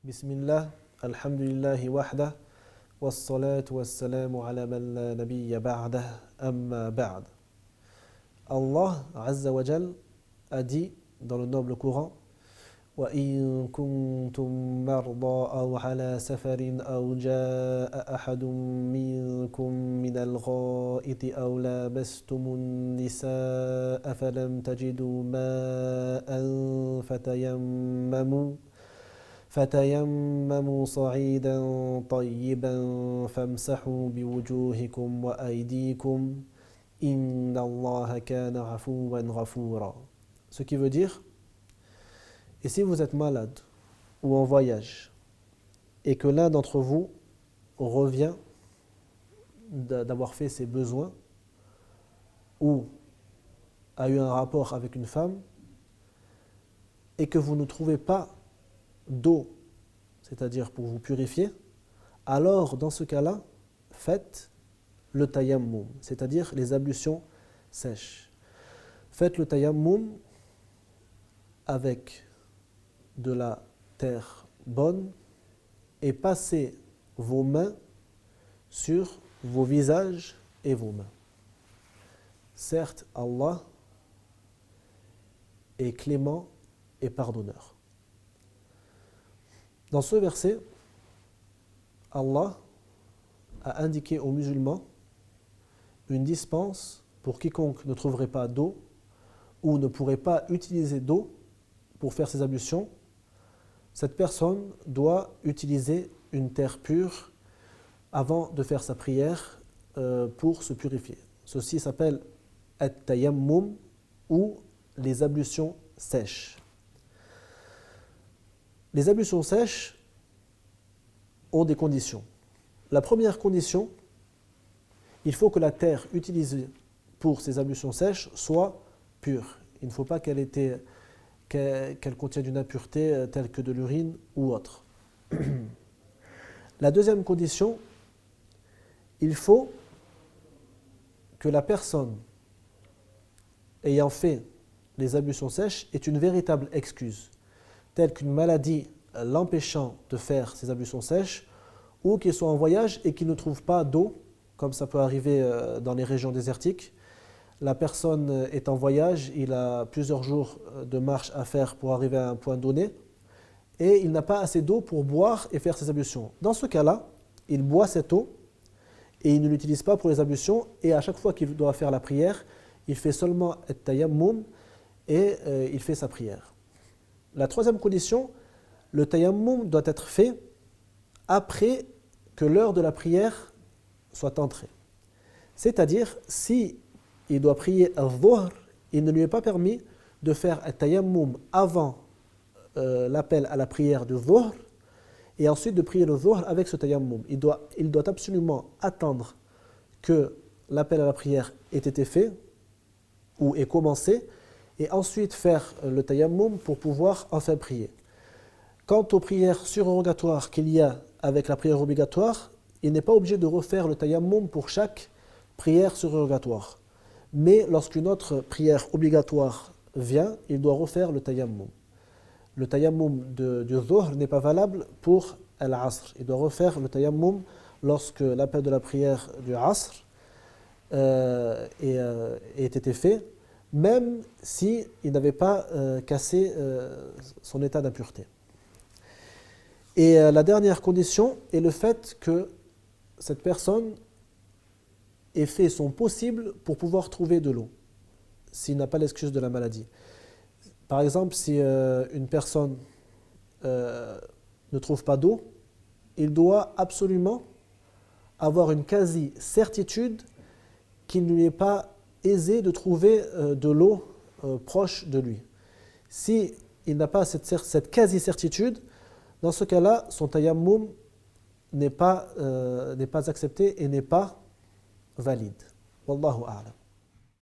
Bismillah, alhamdulillahi wahdah, wassalatu wassalamu ala man la nabiyya ba'dah, amma ba'd. Allah Azza wa Jal a dit dans le noble Coran: وَإِن كُنتُم مَّرْضَىٰ أَوْ عَلَىٰ سَفَرٍ أَوْ جَاءَ أَحَدٌ مِّنكُم مِّنَ الْغَائِطِ أَوْ لَامَسْتُمُ النِّسَاءَ فَلَمْ تَجِدُوا مَاءً فتيمموا صعيدا طيبا فامسحوا بوجوهكم وأيديكم إن الله كان عفوا غفورا. Ce qui veut dire, et si vous êtes malade ou en voyage et que l'un d'entre vous revient d'avoir fait ses besoins ou a eu un rapport avec une femme et que vous ne trouvez pas d'eau, c'est-à-dire pour vous purifier, alors dans ce cas-là, faites le tayammum, c'est-à-dire les ablutions sèches. Faites le tayammum avec de la terre bonne et passez vos mains sur vos visages et vos mains. Certes, Allah est clément et pardonneur. Dans ce verset, Allah a indiqué aux musulmans une dispense pour quiconque ne trouverait pas d'eau ou ne pourrait pas utiliser d'eau pour faire ses ablutions. Cette personne doit utiliser une terre pure avant de faire sa prière pour se purifier. Ceci s'appelle at-tayammum ou les ablutions sèches. Les ablutions sèches ont des conditions. La première condition, il faut que la terre utilisée pour ces ablutions sèches soit pure. Il ne faut pas qu'elle contienne une impureté telle que de l'urine ou autre. La deuxième condition, il faut que la personne ayant fait les ablutions sèches ait une véritable excuse, telle qu'une maladie l'empêchant de faire ses ablutions sèches, ou qu'il soit en voyage et qu'il ne trouve pas d'eau, comme ça peut arriver dans les régions désertiques. La personne est en voyage, il a plusieurs jours de marche à faire pour arriver à un point donné, et il n'a pas assez d'eau pour boire et faire ses ablutions. Dans ce cas-là, il boit cette eau et il ne l'utilise pas pour les ablutions, et à chaque fois qu'il doit faire la prière, il fait seulement at-tayammum et il fait sa prière. La troisième condition, le tayammum doit être fait après que l'heure de la prière soit entrée. C'est-à-dire, si il doit prier al-dhuhr, il ne lui est pas permis de faire un tayammum avant l'appel à la prière du dhuhr et ensuite de prier le dhuhr avec ce tayammum. Il doit absolument attendre que l'appel à la prière ait été fait ou ait commencé et ensuite faire le tayammum pour pouvoir enfin prier. Quant aux prières surérogatoires qu'il y a avec la prière obligatoire, il n'est pas obligé de refaire le tayammum pour chaque prière surérogatoire. Mais lorsqu'une autre prière obligatoire vient, il doit refaire le tayammum. Le tayammum du dhuhr n'est pas valable pour al-asr. Il doit refaire le tayammum lorsque l'appel de la prière du asr ait été fait, même s'il n'avait pas cassé son état d'impureté. Et la dernière condition est le fait que cette personne ait fait son possible pour pouvoir trouver de l'eau, s'il n'a pas l'excuse de la maladie. Par exemple, si une personne ne trouve pas d'eau, il doit absolument avoir une quasi-certitude qu'il ne lui est pas aisé de trouver de l'eau proche de lui. Si il n'a pas cette quasi-certitude, dans ce cas-là, son tayammum n'est pas accepté et n'est pas valide. Wallahu a'lam.